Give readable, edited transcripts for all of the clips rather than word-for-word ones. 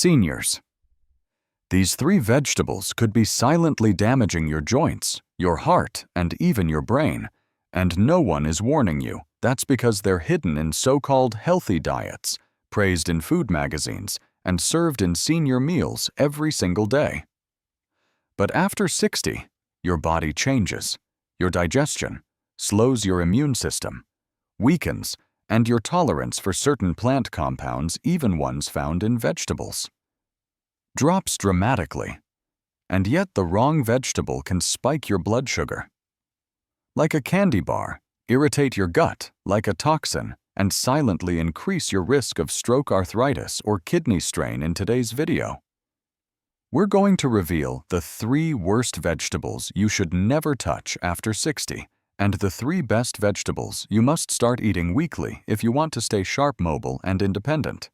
Seniors. These three vegetables could be silently damaging your joints, your heart, and even your brain, and no one is warning you. That's because they're hidden in so-called healthy diets, praised in food magazines, and served in senior meals every single day. But after 60, your body changes, your digestion slows, your immune system weakens, and your tolerance for certain plant compounds, even ones found in vegetables, drops dramatically. And yet the wrong vegetable can spike your blood sugar like a candy bar, irritate your gut like a toxin, and silently increase your risk of stroke, arthritis, or kidney strain. In today's video, we're going to reveal the 3 worst vegetables you should never touch after 60, and the 3 best vegetables you must start eating weekly if you want to stay sharp, mobile, and independent.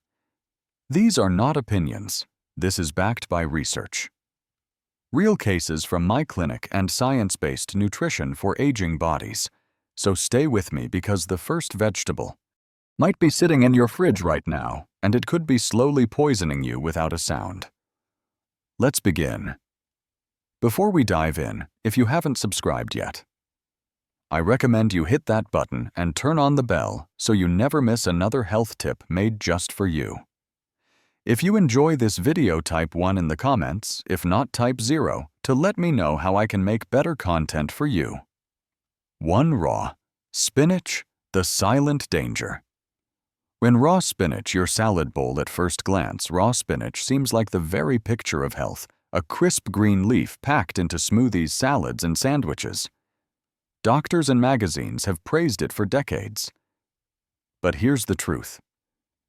These are not opinions. This is backed by research. Real cases from my clinic and science-based nutrition for aging bodies. So stay with me, because the first vegetable might be sitting in your fridge right now, and it could be slowly poisoning you without a sound. Let's begin. Before we dive in, if you haven't subscribed yet, I recommend you hit that button and turn on the bell so you never miss another health tip made just for you. If you enjoy this video, type 1 in the comments, if not, type 0 to let me know how I can make better content for you. 1. Raw spinach, the silent danger. When raw spinach your salad bowl, at first glance, raw spinach seems like the very picture of health, a crisp green leaf packed into smoothies, salads, and sandwiches. Doctors and magazines have praised it for decades. But here's the truth.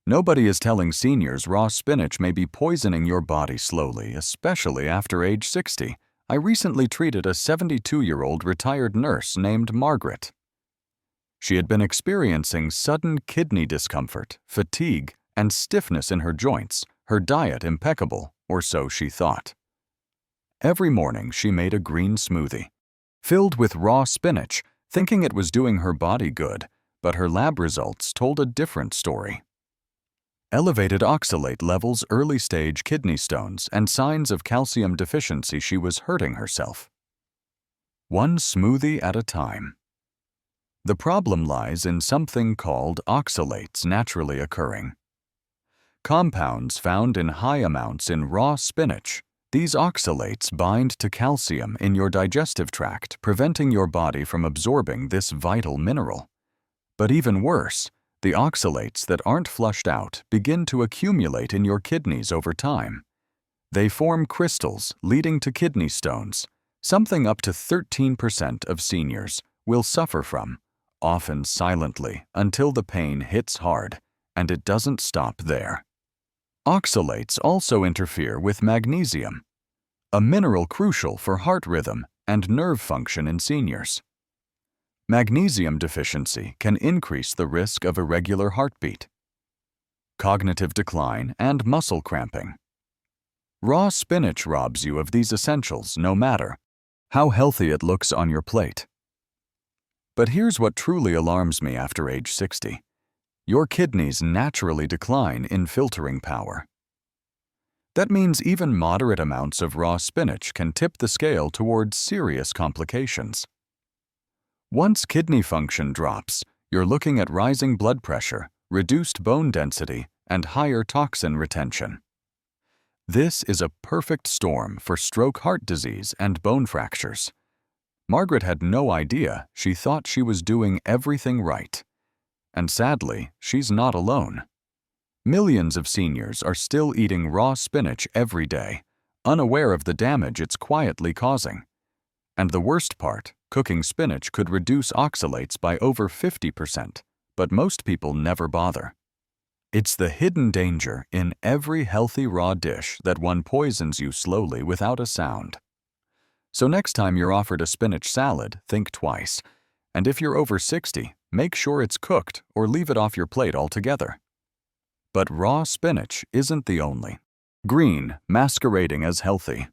Nobody is telling seniors raw spinach may be poisoning your body slowly, especially after age 60. I recently treated a 72-year-old retired nurse named Margaret. She had been experiencing sudden kidney discomfort, fatigue, and stiffness in her joints, her diet impeccable, or so she thought. Every morning she made a green smoothie filled with raw spinach, thinking it was doing her body good, but her lab results told a different story. Elevated oxalate levels, early-stage kidney stones, and signs of calcium deficiency. She was hurting herself. One smoothie at a time. The problem lies in something called oxalates naturally occurring compounds found in high amounts in raw spinach. These oxalates bind to calcium in your digestive tract, preventing your body from absorbing this vital mineral. But even worse, the oxalates that aren't flushed out begin to accumulate in your kidneys over time. They form crystals, leading to kidney stones, something up to 13% of seniors will suffer from, often silently, until the pain hits hard, and it doesn't stop there. Oxalates also interfere with magnesium, a mineral crucial for heart rhythm and nerve function in seniors. Magnesium deficiency can increase the risk of irregular heartbeat, cognitive decline, and muscle cramping. Raw spinach robs you of these essentials, no matter how healthy it looks on your plate. But here's what truly alarms me after age 60. Your kidneys naturally decline in filtering power. That means even moderate amounts of raw spinach can tip the scale towards serious complications. Once kidney function drops, you're looking at rising blood pressure, reduced bone density, and higher toxin retention. This is a perfect storm for stroke, heart disease, and bone fractures. Margaret had no idea. She thought she was doing everything right. And sadly, she's not alone. Millions of seniors are still eating raw spinach every day, unaware of the damage it's quietly causing. And the worst part, cooking spinach could reduce oxalates by over 50%, but most people never bother. It's the hidden danger in every healthy raw dish that one poisons you slowly without a sound. So next time you're offered a spinach salad, think twice. And if you're over 60, make sure it's cooked or leave it off your plate altogether. But raw spinach isn't the only green masquerading as healthy.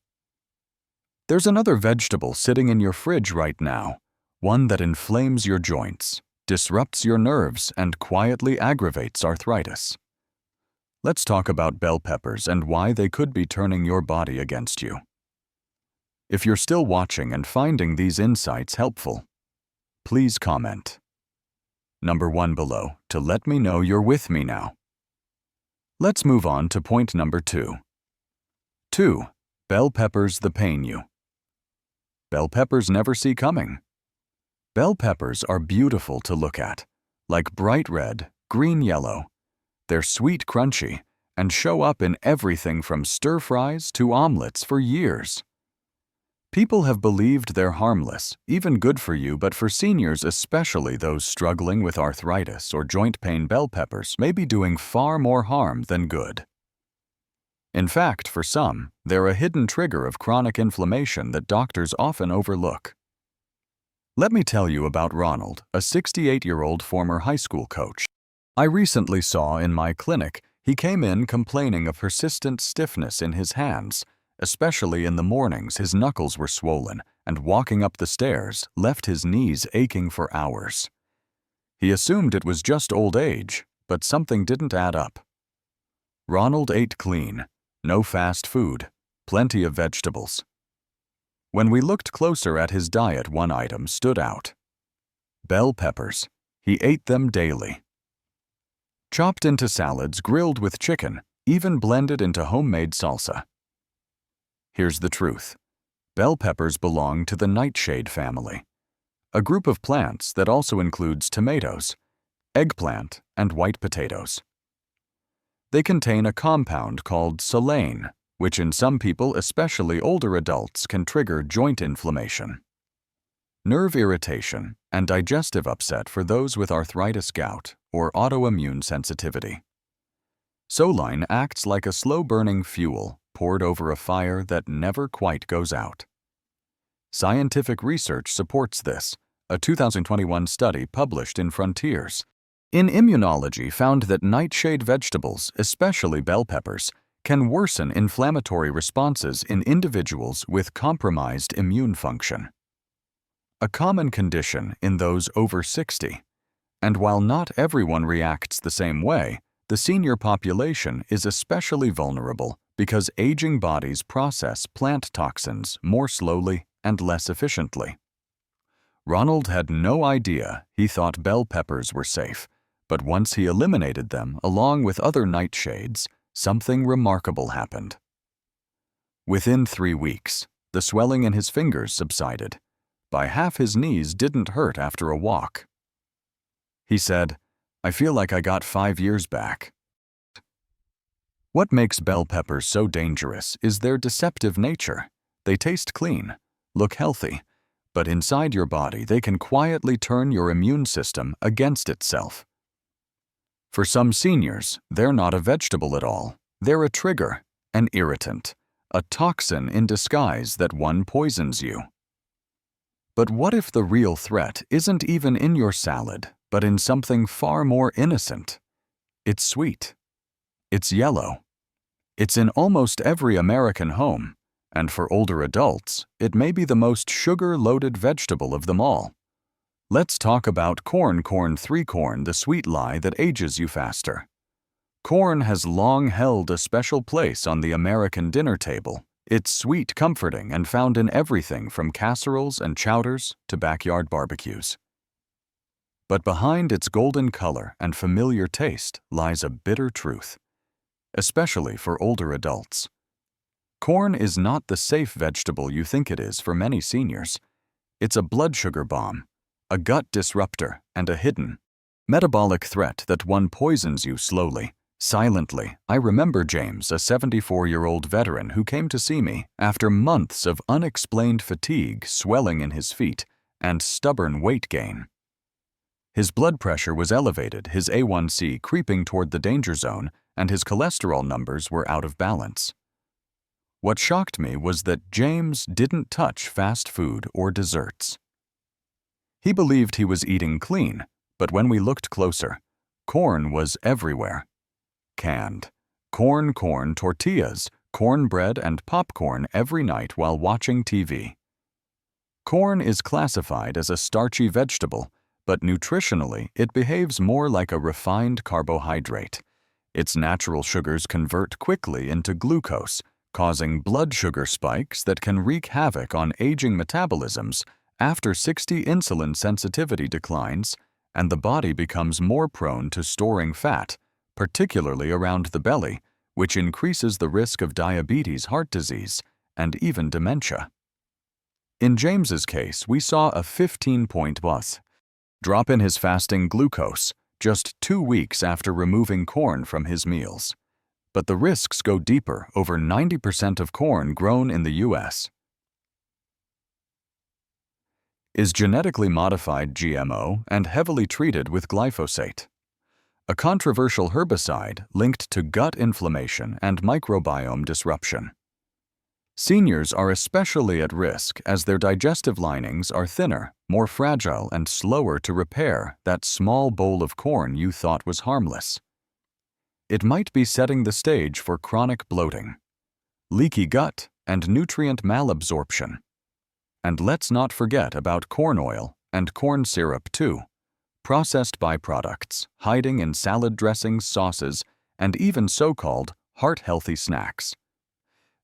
There's another vegetable sitting in your fridge right now, one that inflames your joints, disrupts your nerves, and quietly aggravates arthritis. Let's talk about bell peppers and why they could be turning your body against you. If you're still watching and finding these insights helpful, please comment number 1 below to let me know you're with me now. Let's move on to point number 2. 2. Bell peppers that pain you. Bell peppers never see coming. Bell peppers are beautiful to look at, like bright red, green yellow. They're sweet crunchy and show up in everything from stir-fries to omelets for years. People have believed they're harmless, even good for you, but for seniors, especially those struggling with arthritis or joint pain, bell peppers may be doing far more harm than good. In fact, for some, they're a hidden trigger of chronic inflammation that doctors often overlook. Let me tell you about Ronald, a 68-year-old former high school coach. I recently saw in my clinic he came in complaining of persistent stiffness in his hands. Especially in the mornings, his knuckles were swollen, and walking up the stairs left his knees aching for hours. He assumed it was just old age, but something didn't add up. Ronald ate clean, no fast food, plenty of vegetables. When we looked closer at his diet, one item stood out: bell peppers. He ate them daily. Chopped into salads, grilled with chicken, even blended into homemade salsa. Here's the truth. Bell peppers belong to the nightshade family, a group of plants that also includes tomatoes, eggplant, and white potatoes. They contain a compound called selene, which in some people, especially older adults, can trigger joint inflammation, nerve irritation, and digestive upset for those with arthritis, gout, or autoimmune sensitivity. Selene acts like a slow-burning fuel poured over a fire that never quite goes out. Scientific research supports this. A 2021 study published in Frontiers in Immunology found that nightshade vegetables, especially bell peppers, can worsen inflammatory responses in individuals with compromised immune function, a common condition in those over 60. And while not everyone reacts the same way, the senior population is especially vulnerable because aging bodies process plant toxins more slowly and less efficiently. Ronald had no idea. He thought bell peppers were safe, but once he eliminated them along with other nightshades, something remarkable happened. Within 3 weeks, the swelling in his fingers subsided. By half, his knees didn't hurt after a walk. He said, "I feel like I got 5 years back." What makes bell peppers so dangerous is their deceptive nature. They taste clean, look healthy, but inside your body they can quietly turn your immune system against itself. For some seniors, they're not a vegetable at all. They're a trigger, an irritant, a toxin in disguise that poisons you. But what if the real threat isn't even in your salad, but in something far more innocent? It's sweet. It's yellow. It's in almost every American home, and for older adults, it may be the most sugar-loaded vegetable of them all. Let's talk about corn. Corn, the sweet lie that ages you faster. Corn has long held a special place on the American dinner table. It's sweet, comforting, and found in everything from casseroles and chowders to backyard barbecues. But behind its golden color and familiar taste lies a bitter truth, especially for older adults. Corn is not the safe vegetable you think it is for many seniors. It's a blood sugar bomb, a gut disruptor, and a hidden metabolic threat that poisons you slowly, silently. I remember James, a 74-year-old veteran who came to see me after months of unexplained fatigue, swelling in his feet, and stubborn weight gain. His blood pressure was elevated, his A1C creeping toward the danger zone, and his cholesterol numbers were out of balance. What shocked me was that James didn't touch fast food or desserts. He believed he was eating clean, but when we looked closer, corn was everywhere. Canned corn, tortillas, cornbread, and popcorn every night while watching TV. Corn is classified as a starchy vegetable, but nutritionally it behaves more like a refined carbohydrate. Its natural sugars convert quickly into glucose, causing blood sugar spikes that can wreak havoc on aging metabolisms. After 60, insulin sensitivity declines, and the body becomes more prone to storing fat, particularly around the belly, which increases the risk of diabetes, heart disease, and even dementia. In James's case, we saw a 15-point drop in his fasting glucose just 2 weeks after removing corn from his meals. But the risks go deeper. Over 90% of corn grown in the U.S. is genetically modified GMO and heavily treated with glyphosate, a controversial herbicide linked to gut inflammation and microbiome disruption. Seniors are especially at risk as their digestive linings are thinner, more fragile, and slower to repair that small bowl of corn you thought was harmless. It might be setting the stage for chronic bloating, leaky gut, and nutrient malabsorption. And let's not forget about corn oil and corn syrup too, processed byproducts hiding in salad dressings, sauces, and even so-called heart-healthy snacks.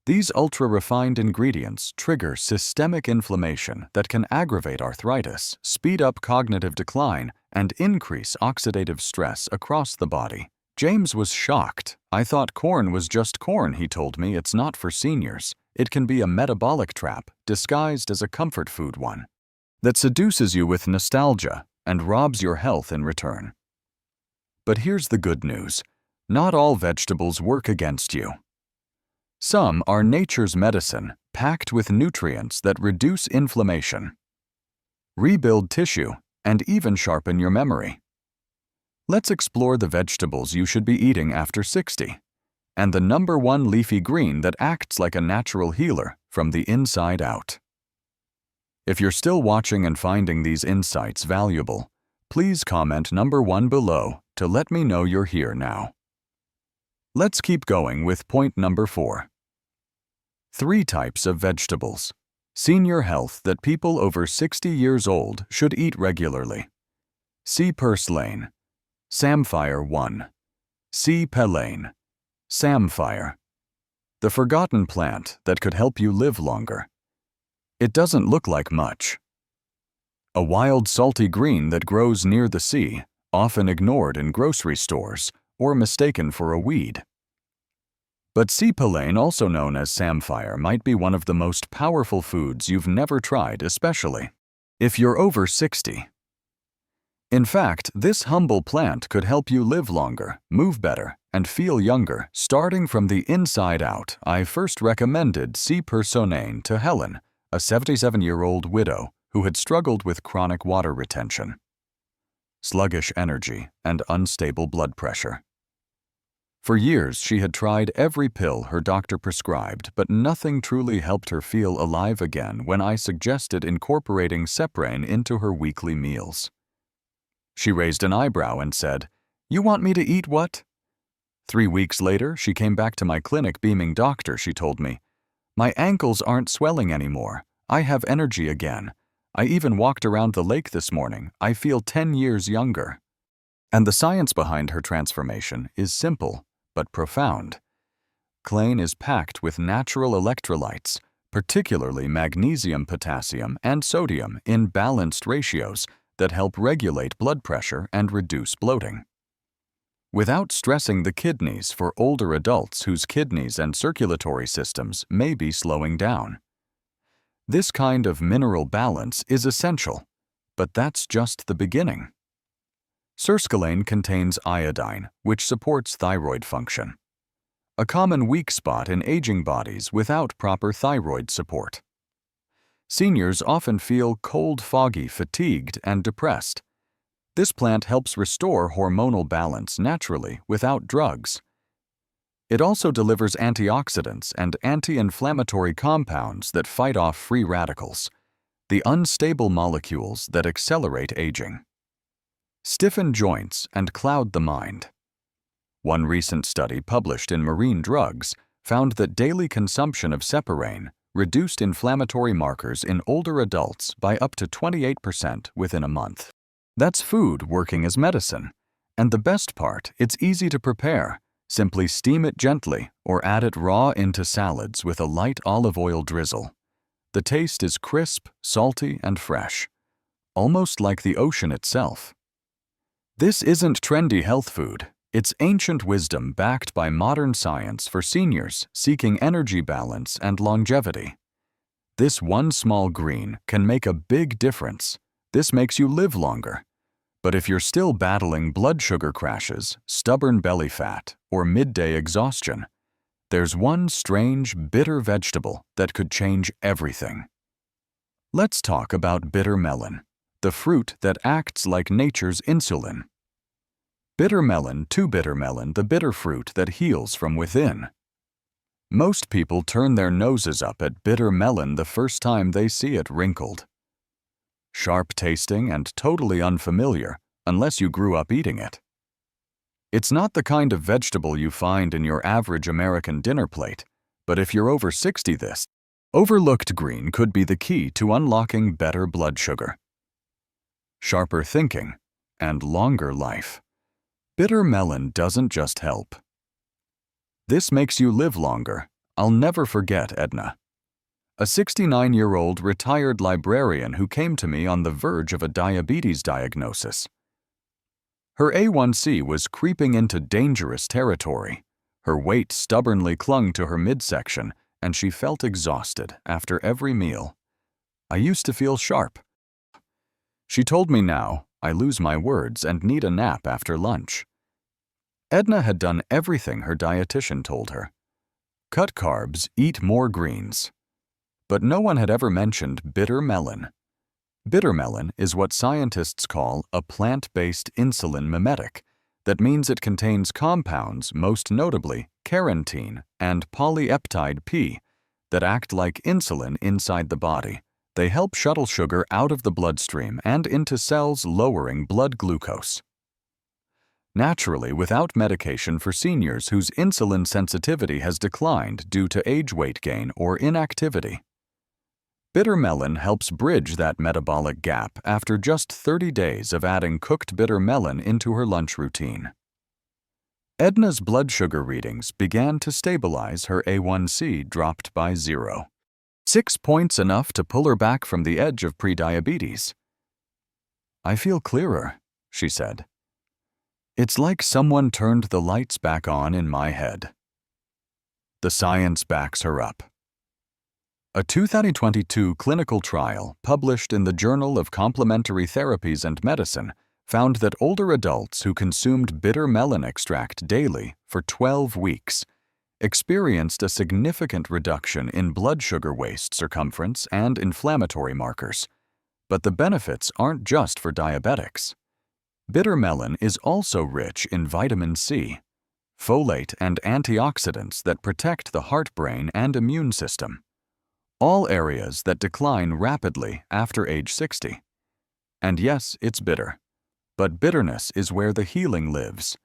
These ultra-refined ingredients trigger systemic inflammation that can aggravate arthritis, speed up cognitive decline, and increase oxidative stress across the body. James was shocked. "I thought corn was just corn," he told me. "It's not for seniors. It can be a metabolic trap disguised as a comfort food one that seduces you with nostalgia and robs your health in return." But here's the good news. Not all vegetables work against you. Some are nature's medicine, packed with nutrients that reduce inflammation, rebuild tissue, and even sharpen your memory. Let's explore the vegetables you should be eating after 60, and the #1 leafy green that acts like a natural healer from the inside out. If you're still watching and finding these insights valuable, please comment #1 below to let me know you're here now. Let's keep going with point #4. 3 types of vegetables. Senior health that people over 60 years old should eat regularly. C. purslane, samphire 1. C. pellane, samphire. The forgotten plant that could help you live longer. It doesn't look like much. A wild salty green that grows near the sea, often ignored in grocery stores or mistaken for a weed. But C. pellane, also known as samphire, might be one of the most powerful foods you've never tried, especially if you're over 60. In fact, this humble plant could help you live longer, move better, and feel younger. Starting from the inside out, I first recommended C. purslane to Helen, a 77-year-old widow who had struggled with chronic water retention, sluggish energy, and unstable blood pressure. For years, she had tried every pill her doctor prescribed, but nothing truly helped her feel alive again when I suggested incorporating Seprane into her weekly meals. She raised an eyebrow and said, "You want me to eat what?" 3 weeks later, she came back to my clinic beaming. "Doctor," she told me, "my ankles aren't swelling anymore. I have energy again. I even walked around the lake this morning. I feel 10 years younger." And the science behind her transformation is simple but profound. Clane is packed with natural electrolytes, particularly magnesium, potassium, and sodium in balanced ratios that help regulate blood pressure and reduce bloating, without stressing the kidneys for older adults whose kidneys and circulatory systems may be slowing down. This kind of mineral balance is essential, but that's just the beginning. Serskilane contains iodine, which supports thyroid function, a common weak spot in aging bodies without proper thyroid support. Seniors often feel cold, foggy, fatigued, and depressed. This plant helps restore hormonal balance naturally without drugs. It also delivers antioxidants and anti-inflammatory compounds that fight off free radicals, the unstable molecules that accelerate aging, stiffen joints, and cloud the mind. One recent study published in Marine Drugs found that daily consumption of Seprane reduced inflammatory markers in older adults by up to 28% within a month. That's food working as medicine. And the best part, it's easy to prepare. Simply steam it gently or add it raw into salads with a light olive oil drizzle. The taste is crisp, salty, and fresh, almost like the ocean itself. This isn't trendy health food. It's ancient wisdom backed by modern science for seniors seeking energy balance and longevity. This one small green can make a big difference. This makes you live longer. But if you're still battling blood sugar crashes, stubborn belly fat, or midday exhaustion, there's one strange, bitter vegetable that could change everything. Let's talk about bitter melon, the fruit that acts like nature's insulin. Bitter melon, the bitter fruit that heals from within. Most people turn their noses up at bitter melon the first time they see it wrinkled. Sharp tasting and totally unfamiliar unless you grew up eating it. It's not the kind of vegetable you find in your average American dinner plate, but if you're over 60, this overlooked green could be the key to unlocking better blood sugar, sharper thinking, and longer life. Bitter melon doesn't just help. This makes you live longer. I'll never forget Edna, a 69-year-old retired librarian who came to me on the verge of a diabetes diagnosis. Her A1C was creeping into dangerous territory. Her weight stubbornly clung to her midsection, and she felt exhausted after every meal. I used to feel sharp. She told me now, I lose my words and need a nap after lunch. Edna had done everything her dietitian told her. Cut carbs, eat more greens. But no one had ever mentioned bitter melon. Bitter melon is what scientists call a plant-based insulin mimetic. That means it contains compounds, most notably carotene and polypeptide P, that act like insulin inside the body. They help shuttle sugar out of the bloodstream and into cells, lowering blood glucose. Naturally, without medication for seniors whose insulin sensitivity has declined due to age, weight gain, or inactivity. Bitter melon helps bridge that metabolic gap after just 30 days of adding cooked bitter melon into her lunch routine. Edna's blood sugar readings began to stabilize. Her A1C dropped by 0. 6 points, enough to pull her back from the edge of prediabetes. I feel clearer, she said. It's like someone turned the lights back on in my head. The science backs her up. A 2022 clinical trial published in the Journal of Complementary Therapies and Medicine found that older adults who consumed bitter melon extract daily for 12 weeks experienced a significant reduction in blood sugar waist circumference and inflammatory markers. But the benefits aren't just for diabetics. Bitter melon is also rich in vitamin C, folate, and antioxidants that protect the heart, brain, and immune system. All areas that decline rapidly after age 60. And yes, it's bitter. But bitterness is where the healing lives.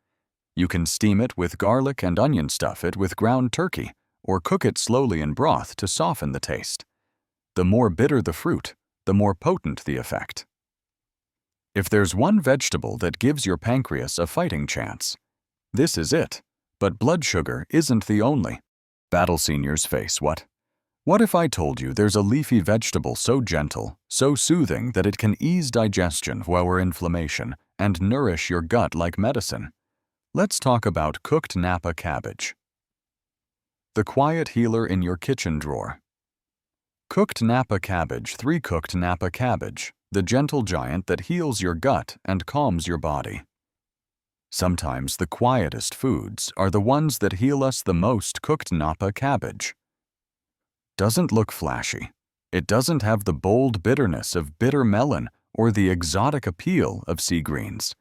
You can steam it with garlic and onion, stuff it with ground turkey, or cook it slowly in broth to soften the taste. The more bitter the fruit, the more potent the effect. If there's one vegetable that gives your pancreas a fighting chance, this is it. But blood sugar isn't the only battle seniors face. What if I told you there's a leafy vegetable so gentle, so soothing that it can ease digestion or inflammation and nourish your gut like medicine? Let's talk about cooked Napa cabbage. The quiet healer in your kitchen drawer. Cooked Napa cabbage. 3. Cooked Napa cabbage, the gentle giant that heals your gut and calms your body. Sometimes the quietest foods are the ones that heal us the most. Cooked Napa cabbage doesn't look flashy. It doesn't have the bold bitterness of bitter melon or the exotic appeal of sea greens.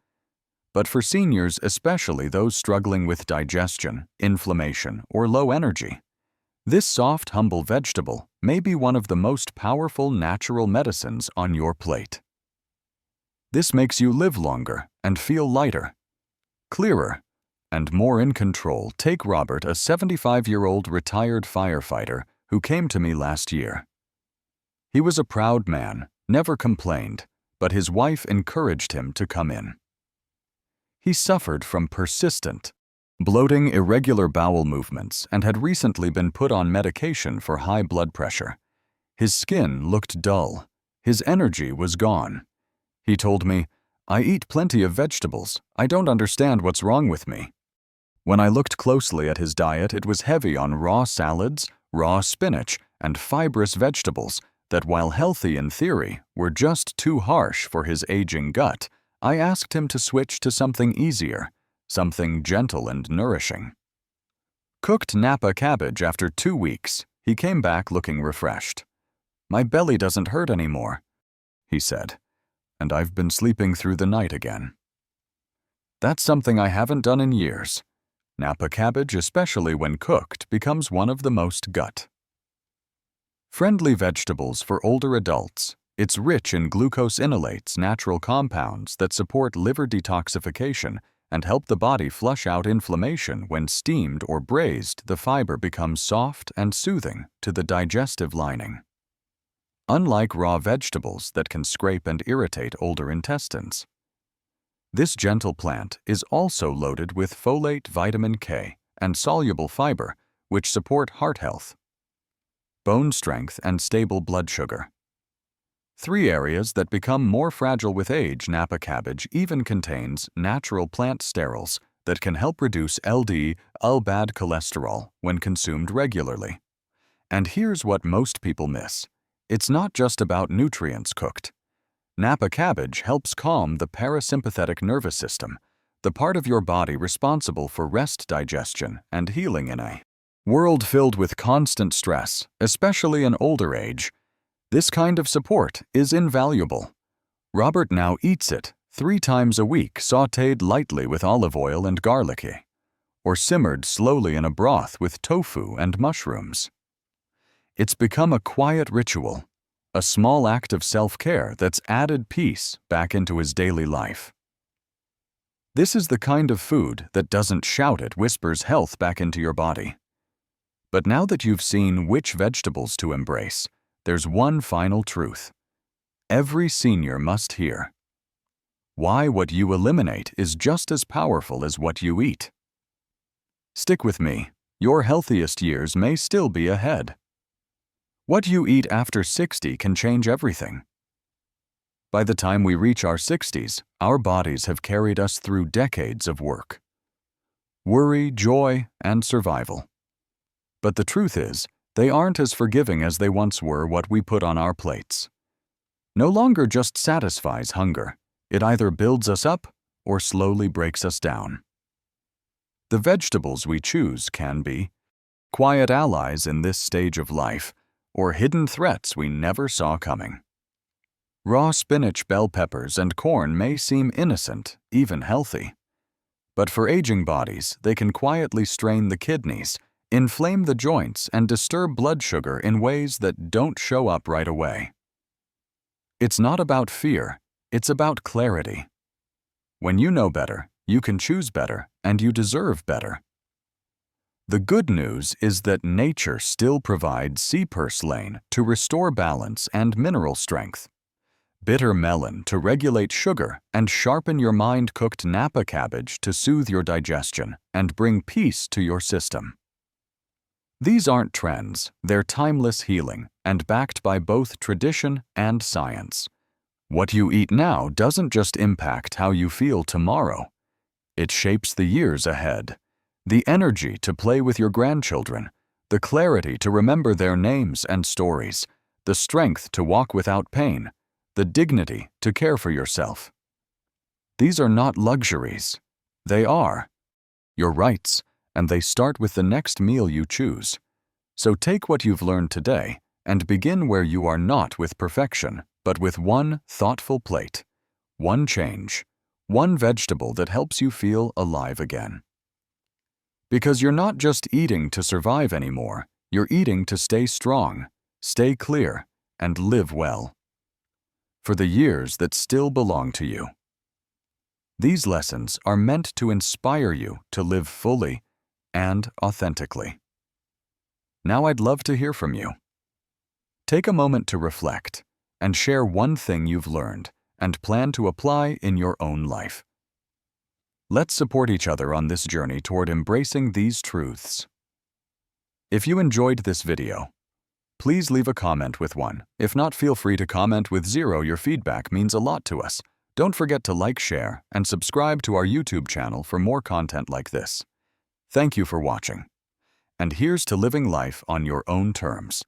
But for seniors, especially those struggling with digestion, inflammation, or low energy, this soft, humble vegetable may be one of the most powerful natural medicines on your plate. This makes you live longer and feel lighter, clearer, and more in control. Take Robert, a 75-year-old retired firefighter who came to me last year. He was a proud man, never complained, but his wife encouraged him to come in. He suffered from persistent bloating, irregular bowel movements, and had recently been put on medication for high blood pressure. His skin looked dull. His energy was gone. He told me, "I eat plenty of vegetables. I don't understand what's wrong with me." When I looked closely at his diet, it was heavy on raw salads, raw spinach, and fibrous vegetables that, while healthy in theory, were just too harsh for his aging gut. I asked him to switch to something easier, something gentle and nourishing. Cooked Napa cabbage after 2 weeks, he came back looking refreshed. "My belly doesn't hurt anymore," he said, "and I've been sleeping through the night again." That's something I haven't done in years. Napa cabbage, especially when cooked, becomes one of the most gut-friendly vegetables for older adults. It's rich in glucose enolates, natural compounds that support liver detoxification and help the body flush out inflammation. When steamed or braised, the fiber becomes soft and soothing to the digestive lining. Unlike raw vegetables that can scrape and irritate older intestines. This gentle plant is also loaded with folate, vitamin K, and soluble fiber, which support heart health, bone strength, and stable blood sugar. 3 areas that become more fragile with age. Napa cabbage even contains natural plant sterols that can help reduce LDL bad cholesterol when consumed regularly. And here's what most people miss. It's not just about nutrients cooked. Napa cabbage helps calm the parasympathetic nervous system, the part of your body responsible for rest, digestion, and healing in a world filled with constant stress, especially in older age. This kind of support is invaluable. Robert now eats it 3 times a week, sautéed lightly with olive oil and garlic, or simmered slowly in a broth with tofu and mushrooms. It's become a quiet ritual, a small act of self-care that's added peace back into his daily life. This is the kind of food that doesn't shout, it whispers health back into your body. But now that you've seen which vegetables to embrace, there's one final truth. Every senior must hear. Why what you eliminate is just as powerful as what you eat. Stick with me. Your healthiest years may still be ahead. What you eat after 60 can change everything. By the time we reach our 60s, our bodies have carried us through decades of work, worry, joy, and survival. But the truth is, they aren't as forgiving as they once were. What we put on our plates no longer just satisfies hunger. It either builds us up or slowly breaks us down. The vegetables we choose can be quiet allies in this stage of life, or hidden threats we never saw coming. Raw spinach, bell peppers, and corn may seem innocent, even healthy. But for aging bodies, they can quietly strain the kidneys, inflame the joints, and disturb blood sugar in ways that don't show up right away. It's not about fear, it's about clarity. When you know better, you can choose better, and you deserve better. The good news is that nature still provides purslane to restore balance and mineral strength, bitter melon to regulate sugar and sharpen your mind, cooked Napa cabbage to soothe your digestion and bring peace to your system. These aren't trends, they're timeless healing and backed by both tradition and science. What you eat now doesn't just impact how you feel tomorrow. It shapes the years ahead. The energy to play with your grandchildren, the clarity to remember their names and stories, the strength to walk without pain, the dignity to care for yourself. These are not luxuries. They are your rights, and they start with the next meal you choose. So take what you've learned today and begin where you are, not with perfection, but with one thoughtful plate, one change, one vegetable that helps you feel alive again. Because you're not just eating to survive anymore, you're eating to stay strong, stay clear, and live well. For the years that still belong to you. These lessons are meant to inspire you to live fully and authentically. Now I'd love to hear from you. Take a moment to reflect and share one thing you've learned and plan to apply in your own life. Let's support each other on this journey toward embracing these truths. If you enjoyed this video, please leave a comment with 1. If not, feel free to comment with 0. Your feedback means a lot to us. Don't forget to like, share, and subscribe to our YouTube channel for more content like this. Thank you for watching. And here's to living life on your own terms.